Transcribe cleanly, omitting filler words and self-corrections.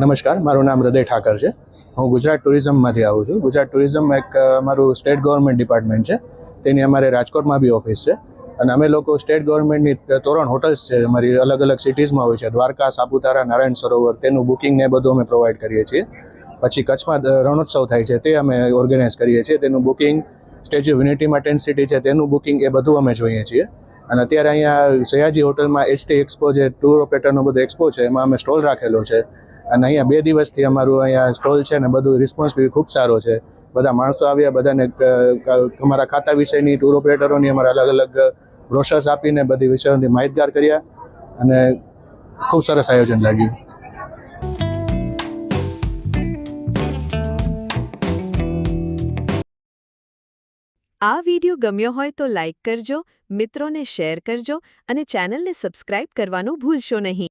નમસ્કાર, મારું નામ હૃદય ઠાકર છે. હું ગુજરાત ટુરિઝમમાંથી આવું છું. ગુજરાત ટુરિઝમ એક અમારું સ્ટેટ ગવર્મેન્ટ ડિપાર્ટમેન્ટ છે. તેની અમારે રાજકોટમાં બી ઓફિસ છે અને અમે લોકો સ્ટેટ ગવર્મેન્ટની તોરણ હોટલ્સ છે અમારી અલગ અલગ સિટીઝમાં હોય છે, દ્વારકા, સાપુતારા, નારાયણ સરોવર, તેનું બુકિંગ ને બધું અમે પ્રોવાઈડ કરીએ છીએ. પછી કચ્છમાં રણોત્સવ થાય છે તે અમે ઓર્ગેનાઇઝ કરીએ છીએ, તેનું બુકિંગ, સ્ટેચ્યુ ઓફ યુનિટીમાં ટેન્ટ સિટી છે તેનું બુકિંગ, એ બધું અમે જોઈએ છીએ. અને અત્યારે અહીંયા સયાજી હોટલમાં HT એક્સપો, જે ટૂર ઓપરેટરનો બધો એક્સપો છે, એમાં અમે સ્ટોલ રાખેલો છે અને અહીંયા 2 દિવસથી અમારું અહીંયા સ્ટોલ છે ને બધું રિસ્પોન્સ બી ખૂબ સારો છે. બધા માણસો આવ્યા, બધાને અમારા ખાતા વિષયની, ટૂર ઓપરેટરોની અમારા અલગ અલગ બ્રોશર્સ આપીને બધી વિષયોની માહિતગાર કર્યા અને ખૂબ સરસ આયોજન લાગ્યું. આ વિડિયો ગમ્યો હોય તો લાઇક કરજો, મિત્રોને શેર કરજો અને ચેનલને સબસ્ક્રાઇબ કરવાનું ભૂલશો નહીં.